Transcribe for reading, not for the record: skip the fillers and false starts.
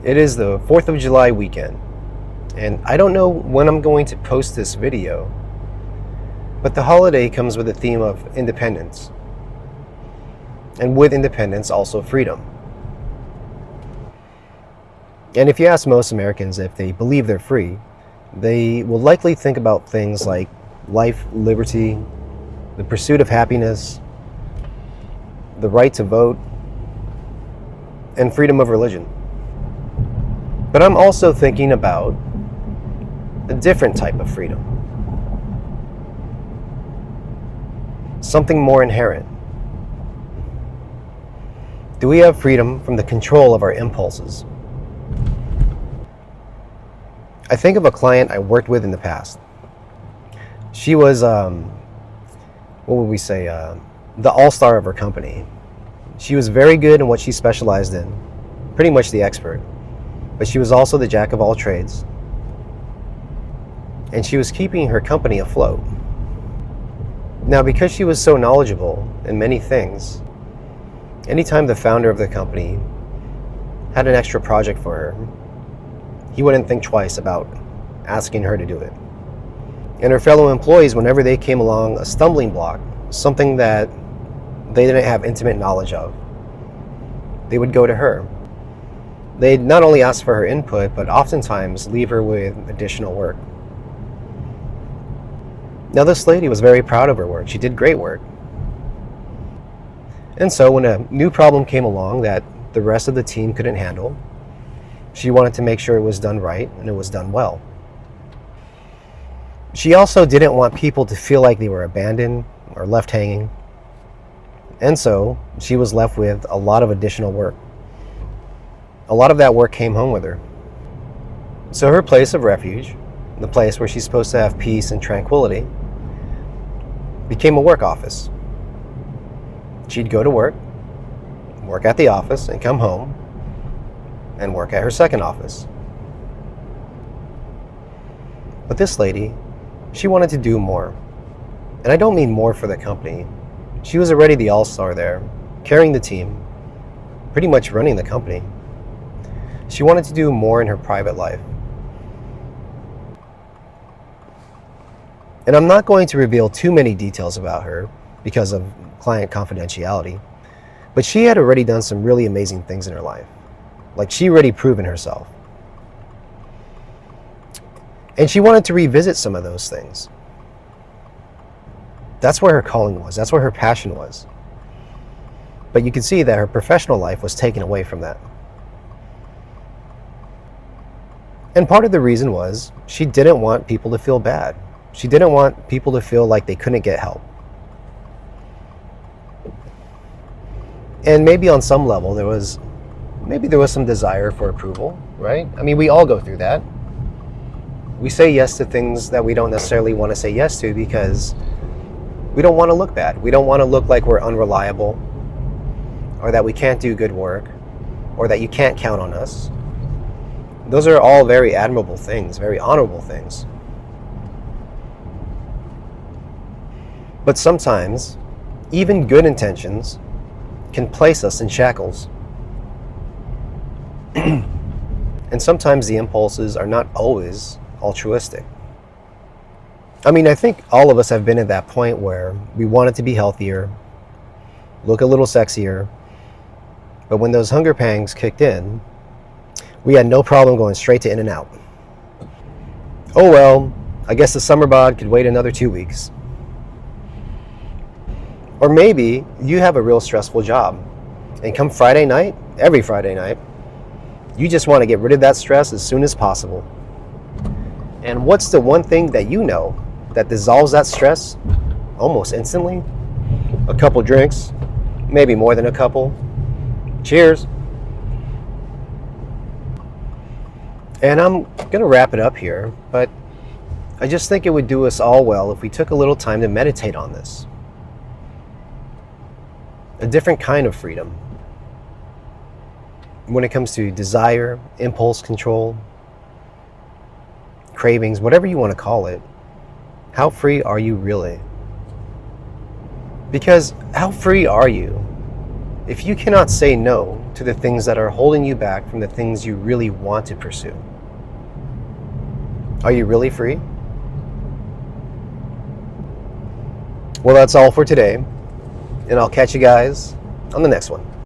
It is the 4th of July weekend, and I don't know when I'm going to post this video, but the holiday comes with a theme of independence, and with independence also freedom. And if you ask most Americans if they believe they're free, they will likely think about things like life, liberty, the pursuit of happiness, the right to vote, and freedom of religion. But I'm also thinking about a different type of freedom. Something more inherent. Do we have freedom from the control of our impulses? I think of a client I worked with in the past. She was, what would we say, the all-star of her company. She was very good in what she specialized in, pretty much the expert. But she was also the jack of all trades. And she was keeping her company afloat. Now, because she was so knowledgeable in many things, anytime the founder of the company had an extra project for her, he wouldn't think twice about asking her to do it. And her fellow employees, whenever they came along a stumbling block, something that they didn't have intimate knowledge of, they would go to her. They'd not only ask for her input, but oftentimes leave her with additional work. Now, this lady was very proud of her work. She did great work. And so when a new problem came along that the rest of the team couldn't handle, she wanted to make sure it was done right and it was done well. She also didn't want people to feel like they were abandoned or left hanging. And so she was left with a lot of additional work. A lot of that work came home with her. So her place of refuge, the place where she's supposed to have peace and tranquility, became a work office. She'd go to work at the office, and come home and work at her second office. But this lady, she wanted to do more. And I don't mean more for the company. She was already the all-star there, carrying the team, pretty much running the company. She wanted to do more in her private life. And I'm not going to reveal too many details about her because of client confidentiality, but she had already done some really amazing things in her life. Like, she already proven herself. And she wanted to revisit some of those things. That's where her calling was. That's where her passion was. But you can see that her professional life was taken away from that. And part of the reason was she didn't want people to feel bad. She didn't want people to feel like they couldn't get help. And maybe on some level there was some desire for approval, right? I mean, we all go through that. We say yes to things that we don't necessarily want to say yes to because we don't want to look bad. We don't want to look like we're unreliable, or that we can't do good work, or that you can't count on us. Those are all very admirable things, very honorable things. But sometimes, even good intentions can place us in shackles. And sometimes the impulses are not always altruistic. I mean, I think all of us have been at that point where we wanted to be healthier, look a little sexier, but when those hunger pangs kicked in, we had no problem going straight to In-N-Out. Oh well, I guess the summer bod could wait another 2 weeks. Or maybe you have a real stressful job, and come Friday night, every Friday night, you just want to get rid of that stress as soon as possible. And what's the one thing that you know that dissolves that stress almost instantly? A couple drinks, maybe more than a couple. Cheers. And I'm going to wrap it up here, but I just think it would do us all well if we took a little time to meditate on this. A different kind of freedom. When it comes to desire, impulse control, cravings, whatever you want to call it, how free are you really? Because how free are you if you cannot say no to the things that are holding you back from the things you really want to pursue, are you really free? Well, that's all for today, and I'll catch you guys on the next one.